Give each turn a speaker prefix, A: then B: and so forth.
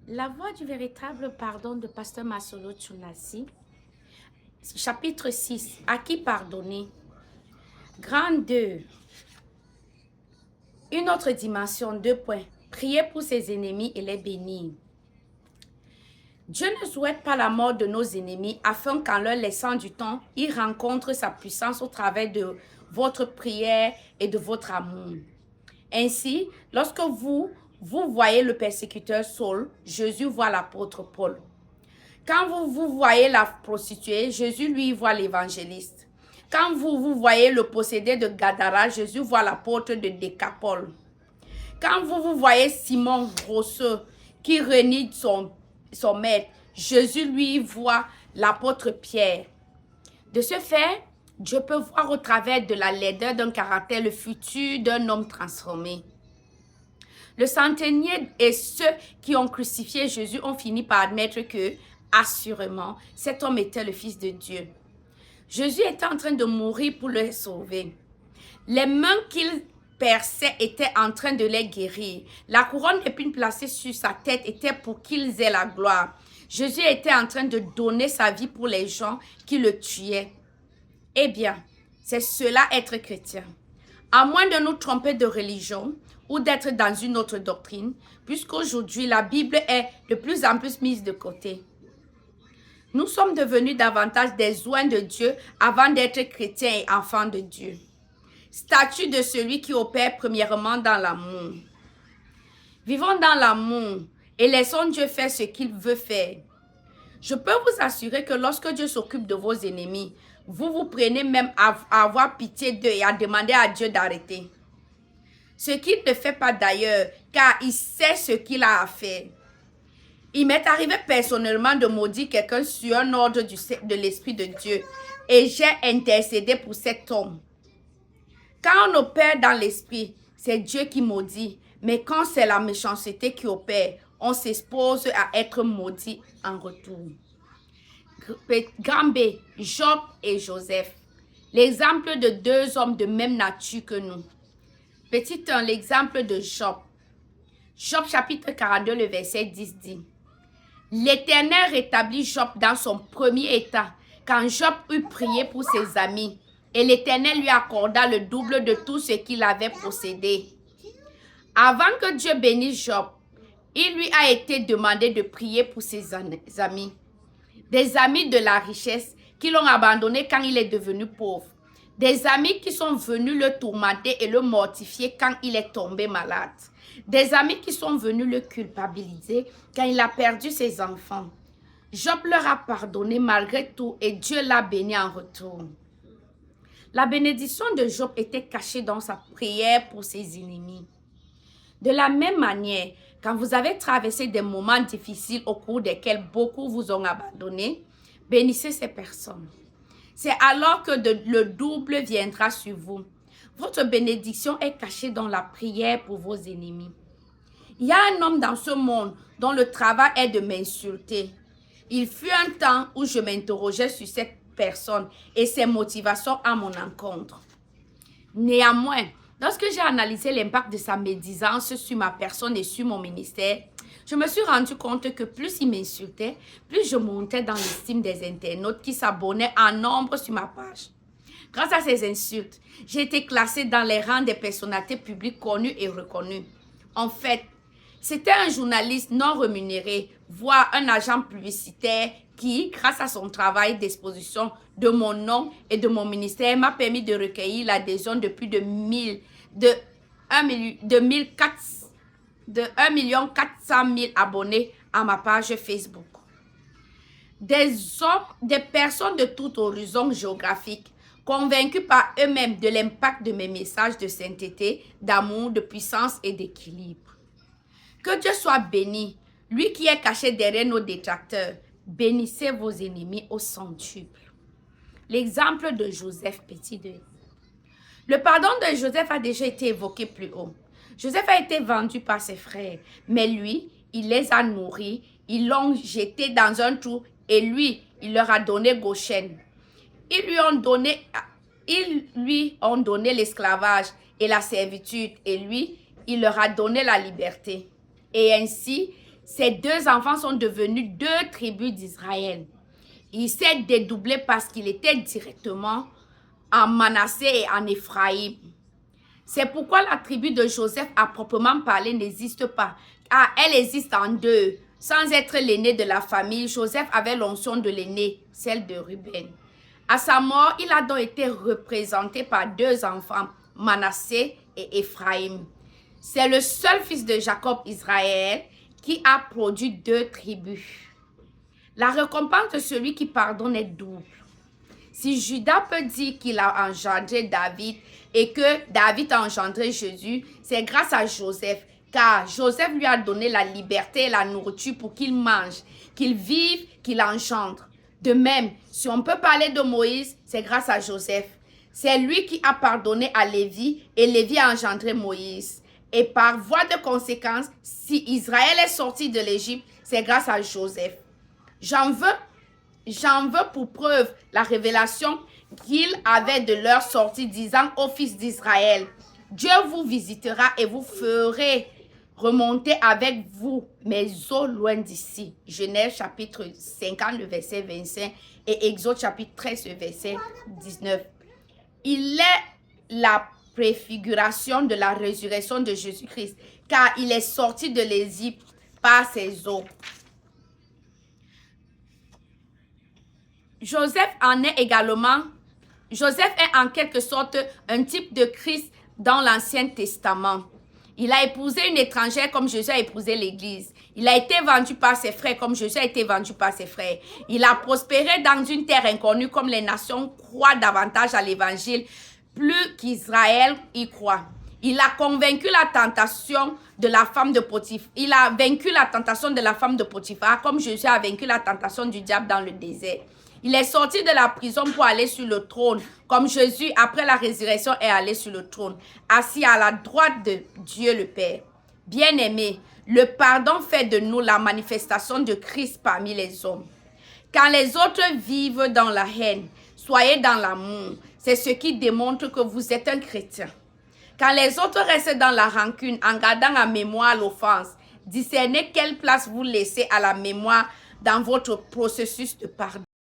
A: La voie du véritable pardon de Pasteur Masolo Tchounassi, chapitre 6. À qui pardonner? Grand 2. Une autre dimension, 2 points. Prier pour ses ennemis et les bénir. Dieu ne souhaite pas la mort de nos ennemis afin qu'en leur laissant du temps, ils rencontrent sa puissance au travers de votre prière et de votre amour. Ainsi, lorsque vous voyez le persécuteur Saul, Jésus voit l'apôtre Paul. Quand vous voyez la prostituée, Jésus lui voit l'évangéliste. Quand vous voyez le possédé de Gadara, Jésus voit l'apôtre de Décapole. Quand vous voyez Simon Grosseux qui renie son maître, Jésus lui voit l'apôtre Pierre. De ce fait, Dieu peut voir au travers de la laideur d'un caractère le futur d'un homme transformé. Le centenier et ceux qui ont crucifié Jésus ont fini par admettre que, assurément, cet homme était le Fils de Dieu. Jésus était en train de mourir pour les sauver. Les mains qu'il perçait étaient en train de les guérir. La couronne d'épines placée sur sa tête était pour qu'ils aient la gloire. Jésus était en train de donner sa vie pour les gens qui le tuaient. Eh bien, c'est cela être chrétien. À moins de nous tromper de religion ou d'être dans une autre doctrine, puisqu'aujourd'hui la Bible est de plus en plus mise de côté. Nous sommes devenus davantage des oins de Dieu avant d'être chrétiens et enfants de Dieu. Statut de celui qui opère premièrement dans l'amour. Vivons dans l'amour et laissons Dieu faire ce qu'il veut faire. Je peux vous assurer que lorsque Dieu s'occupe de vos ennemis, vous prenez même à avoir pitié d'eux et à demander à Dieu d'arrêter. Ce qu'il ne fait pas d'ailleurs, car il sait ce qu'il a à faire. Il m'est arrivé personnellement de maudire quelqu'un sur un ordre de l'Esprit de Dieu et j'ai intercédé pour cet homme. Quand on opère dans l'Esprit, c'est Dieu qui maudit, mais quand c'est la méchanceté qui opère, on s'expose à être maudit en retour. Grand B, Job et Joseph. L'exemple de deux hommes de même nature que nous. Petit 1, l'exemple de Job. Job chapitre 42, le verset 10 dit: L'Éternel rétablit Job dans son premier état, quand Job eut prié pour ses amis, et l'Éternel lui accorda le double de tout ce qu'il avait possédé. Avant que Dieu bénisse Job, il lui a été demandé de prier pour ses amis. Des amis de la richesse qui l'ont abandonné quand il est devenu pauvre. Des amis qui sont venus le tourmenter et le mortifier quand il est tombé malade. Des amis qui sont venus le culpabiliser quand il a perdu ses enfants. Job leur a pardonné malgré tout et Dieu l'a béni en retour. La bénédiction de Job était cachée dans sa prière pour ses ennemis. De la même manière, quand vous avez traversé des moments difficiles au cours desquels beaucoup vous ont abandonné, bénissez ces personnes. C'est alors que le double viendra sur vous. Votre bénédiction est cachée dans la prière pour vos ennemis. Il y a un homme dans ce monde dont le travail est de m'insulter. Il fut un temps où je m'interrogeais sur cette personne et ses motivations à mon encontre. Néanmoins, lorsque j'ai analysé l'impact de sa médisance sur ma personne et sur mon ministère, je me suis rendu compte que plus il m'insultait, plus je montais dans l'estime des internautes qui s'abonnaient en nombre sur ma page. Grâce à ces insultes, j'ai été classée dans les rangs des personnalités publiques connues et reconnues. En fait, c'était un journaliste non rémunéré, voire un agent publicitaire qui, grâce à son travail d'exposition de mon nom et de mon ministère, m'a permis de recueillir l'adhésion de plus de 1 400 000 abonnés à ma page Facebook. Des hommes, des personnes de tout horizon géographique, convaincus par eux-mêmes de l'impact de mes messages de sainteté, d'amour, de puissance et d'équilibre. Que Dieu soit béni, lui qui est caché derrière nos détracteurs. Bénissez vos ennemis au centuple. L'exemple de Joseph, petit 2. Le pardon de Joseph a déjà été évoqué plus haut. Joseph a été vendu par ses frères, mais lui, il les a nourris, ils l'ont jeté dans un trou et lui, il leur a donné Goshen. Ils lui ont donné l'esclavage et la servitude et lui, il leur a donné la liberté. Et ainsi, Ces deux enfants sont devenus deux tribus d'Israël. Il s'est dédoublé parce qu'il était directement en Manassé et en Éphraïm. C'est pourquoi la tribu de Joseph à proprement parler n'existe pas. Car elle existe en deux. Sans être l'aîné de la famille, Joseph avait l'onction de l'aîné, celle de Ruben. À sa mort, il a donc été représenté par deux enfants, Manassé et Éphraïm. C'est le seul fils de Jacob, Israël, qui a produit deux tribus. La récompense de celui qui pardonne est double. Si Judas peut dire qu'il a engendré David et que David a engendré Jésus, c'est grâce à Joseph. Car Joseph lui a donné la liberté et la nourriture pour qu'il mange, qu'il vive, qu'il engendre. De même, si on peut parler de Moïse, c'est grâce à Joseph. C'est lui qui a pardonné à Lévi et Lévi a engendré Moïse. Et par voie de conséquence, si Israël est sorti de l'Égypte, c'est grâce à Joseph. J'en veux pour preuve la révélation qu'il avait de leur sortie, disant aux fils d'Israël, Dieu vous visitera et vous ferez remonter avec vous mes eaux loin d'ici. Genèse chapitre 50, le verset 25 et Exode chapitre 13, le verset 19. Il est la préfiguration de la résurrection de Jésus-Christ, car il est sorti de l'Égypte par ses eaux. Joseph est en quelque sorte un type de Christ dans l'Ancien Testament. Il a épousé une étrangère comme Jésus a épousé l'Église. Il a été vendu par ses frères comme Jésus a été vendu par ses frères. Il a prospéré dans une terre inconnue comme les nations croient davantage à l'Évangile plus qu'Israël y croit. Il a convaincu la tentation de la femme de Potiphar. Il a vaincu la tentation de la femme de Potiphar comme Jésus a vaincu la tentation du diable dans le désert. Il est sorti de la prison pour aller sur le trône, comme Jésus, après la résurrection, est allé sur le trône, assis à la droite de Dieu le Père. Bien-aimés, le pardon fait de nous la manifestation de Christ parmi les hommes. Quand les autres vivent dans la haine, soyez dans l'amour. C'est ce qui démontre que vous êtes un chrétien. Quand les autres restent dans la rancune, en gardant en mémoire l'offense, discernez quelle place vous laissez à la mémoire dans votre processus de pardon.